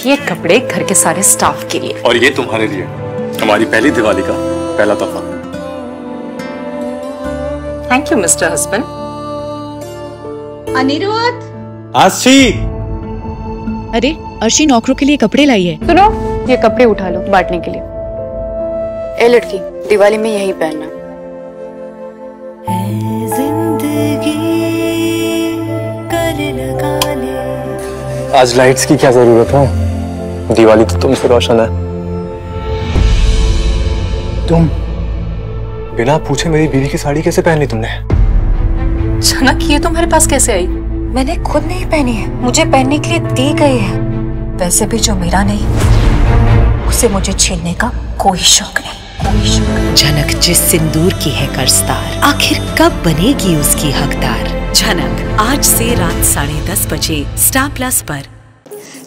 ये कपड़े घर के सारे स्टाफ के लिए। और ये तुम्हारे लिए, हमारी पहली दिवाली का पहला तोहफा। Thank you mister husband. Anirudh. Aashi. अरे अर्शी नौकरों के लिए कपड़े लाई है। सुनो, ये कपड़े उठा लो बांटने के लिए। ए लड़की, दिवाली में यही पहनना। आज लाइट्स की क्या जरूरत है, दिवाली तो तुमसे रोशन है। तुम बिना पूछे मेरी बीवी की साड़ी कैसे पहन ली तुमने? अचानक ये तुम्हारे पास कैसे आई? मैंने खुद नहीं पहनी है, मुझे पहनने के लिए दी गई है। वैसे भी जो मेरा नहीं, उसे मुझे छीनने का कोई शौक नहीं। झनक जिस सिंदूर की है कर्जदार, आखिर कब बनेगी उसकी हकदार। झनक आज से रात 10:30 बजे स्टार प्लस पर।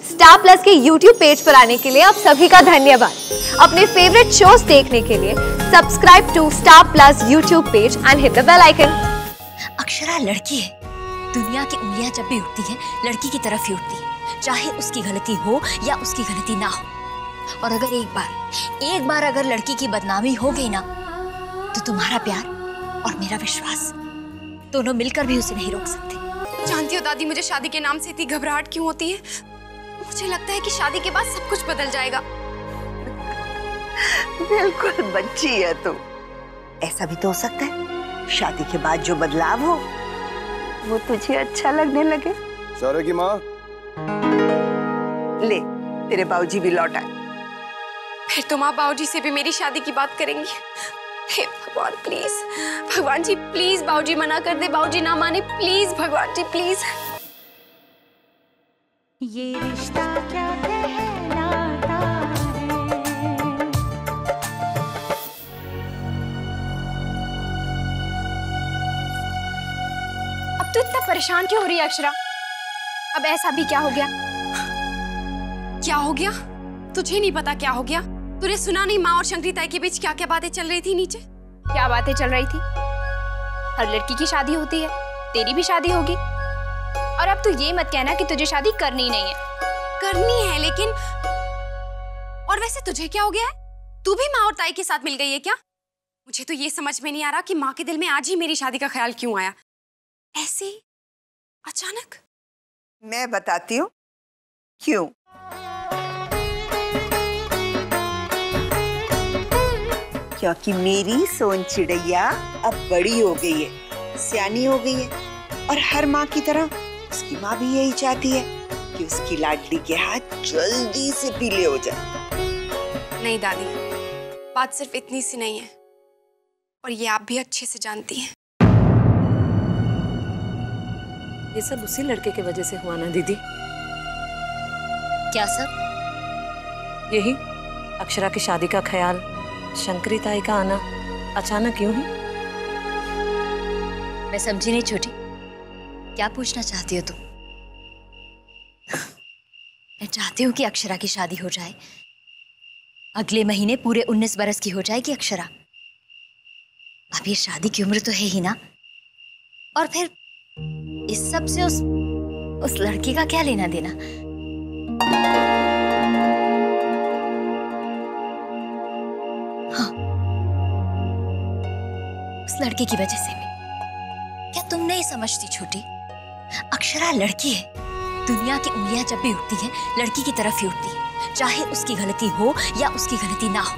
स्टार प्लस के YouTube पेज पर आने के लिए आप सभी का धन्यवाद। अपने फेवरेट शोज देखने के लिए subscribe to Star Plus YouTube page and hit the bell icon. Akshara लड़की है, दुनिया की उंगलियां जब भी उठती हैं, लड़की की तरफ ही उठती है, चाहे उसकी गलती हो या उसकी गलती ना हो। और अगर एक बार अगर लड़की की बदनामी हो गई ना, तो तुम्हारा प्यार और मेरा विश्वास दोनों मिलकर भी उसे नहीं रोक सकते। जानती हो दादी, मुझे शादी के नाम से इतनी घबराहट क्यों होती है? मुझे लगता है कि शादी के बाद सब कुछ बदल जाएगा। बिल्कुल बच्ची है तू। ऐसा भी तो हो सकता है शादी के बाद जो बदलाव हो वो तुझे अच्छा लगने लगे। शौर्य की माँ, ले तेरे बाबूजी भी लौट आए। फिर तो माँ बाबूजी से भी मेरी शादी की बात करेंगी। हे भगवान प्लीज, भगवान जी प्लीज बाबूजी मना कर दे, बाबूजी ना माने प्लीज, भगवान जी प्लीज। ये रिश्ता क्या कहलाता है। अब तू इतना परेशान क्यों हो रही है अक्षरा? अब ऐसा भी क्या हो गया? क्या हो गया? तुझे नहीं पता क्या हो गया? तूने सुना नहीं माँ और शंकरी ताई के बीच क्या क्या बातें चल रही थी नीचे? क्या बातें चल रही थी? हर लड़की की शादी होती है, तेरी भी शादी होगी। और अब तू ये मत कहना कि तुझे शादी करनी नहीं है। करनी है लेकिन, और वैसे तुझे क्या हो गया है? तू भी माँ और ताई के साथ मिल गई है क्या? मुझे तो ये समझ में नहीं आ रहा कि माँ के दिल में आज ही मेरी शादी का ख्याल क्यों आया ऐसे अचानक। मैं बताती हूँ क्यों। क्योंकि मेरी सोन चिड़ैया अब बड़ी हो गई है, सियानी हो गई है, और हर माँ की तरह उसकी माँ भी यही चाहती है कि उसकी लाडली के हाथ जल्दी से पीले हो जाए। नहीं दादी, बात सिर्फ इतनी सी नहीं है, और ये आप भी अच्छे से जानती हैं। ये सब उसी लड़के की वजह से हुआ ना दीदी? क्या सब? यही अक्षरा की शादी का ख्याल, शंकरी ताई का आना अचानक क्यों ही? मैं समझी नहीं छोटी, क्या पूछना चाहती हो तुम? मैं चाहती हूँ कि अक्षरा की शादी हो जाए, अगले महीने पूरे 19 बरस की हो जाएगी अक्षरा। अब ये शादी की उम्र तो है ही ना, और फिर इस सब से उस लड़की का क्या लेना देना? हाँ, उस लड़के की वजह से भी। क्या तुम नहीं समझती छोटी? अक्षरा लड़की है, दुनिया की उंगलियां जब भी उठती हैं, लड़की की तरफ ही उठती है, चाहे उसकी गलती हो या उसकी गलती ना हो।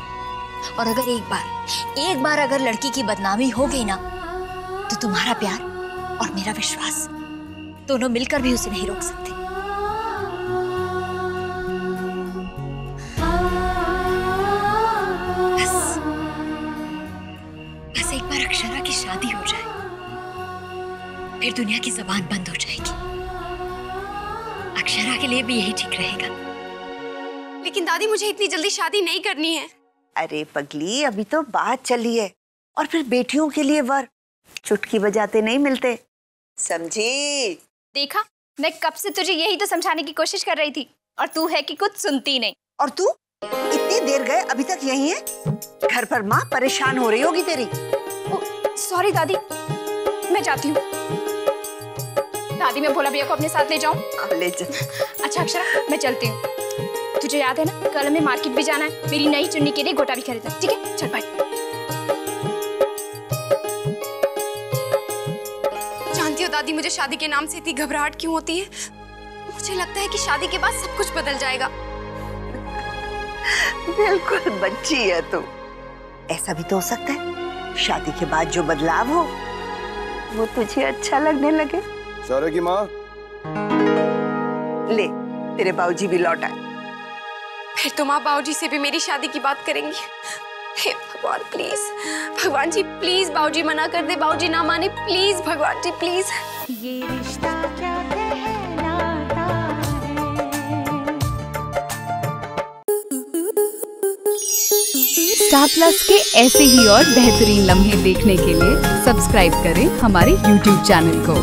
और अगर एक बार अगर लड़की की बदनामी हो गई ना, तो तुम्हारा प्यार और मेरा विश्वास दोनों मिलकर भी उसे नहीं रोक सकते। बस एक बार अक्षरा की शादी हो जाए, फिर दुनिया की जबान बंद हो जाएगी। अक्षरा के लिए भी यही ठीक रहेगा। लेकिन दादी, मुझे इतनी जल्दी शादी नहीं करनी है। अरे पगली, अभी तो बात चली है, और फिर बेटियों के लिए वर चुटकी बजाते नहीं मिलते, समझी? देखा, मैं कब से तुझे यही तो समझाने की कोशिश कर रही थी, और तू है कि कुछ सुनती नहीं। और तू इतनी देर गए अभी तक यही है? घर पर माँ परेशान हो रही होगी तेरी। सॉरी दादी, मैं जाती हूँ। दादी, मैं भोला भैया को अपने साथ ले जाऊं? ले जा। अच्छा अक्षरा, मैं चलती हूँ। तुझे याद है ना, कल हमें मार्केट भी जाना है, मेरी नई चुन्नी के लिए गोटा भी खरीदना, ठीक है? चल बाय। जानती हो दादी, मुझे शादी के नाम से इतनी घबराहट क्यों होती है? मुझे लगता है कि शादी के बाद सब कुछ बदल जाएगा। बिल्कुल बच्ची है तू। ऐसा भी तो हो सकता है शादी के बाद जो बदलाव हो वो तुझे अच्छा लगने लगे। शौर्य की माँ, ले तेरे बाबूजी भी लौट आए। फिर तो माँ बाबूजी से भी मेरी शादी की बात करेंगी। हे भगवान प्लीज, भगवान जी प्लीज बाबूजी मना कर दे, बाबूजी ना माने प्लीज, भगवान जी प्लीज। ये रिश्ता क्या कहलाता है। स्टार प्लस के ऐसे ही और बेहतरीन लम्हे देखने के लिए सब्सक्राइब करें हमारे YouTube चैनल को।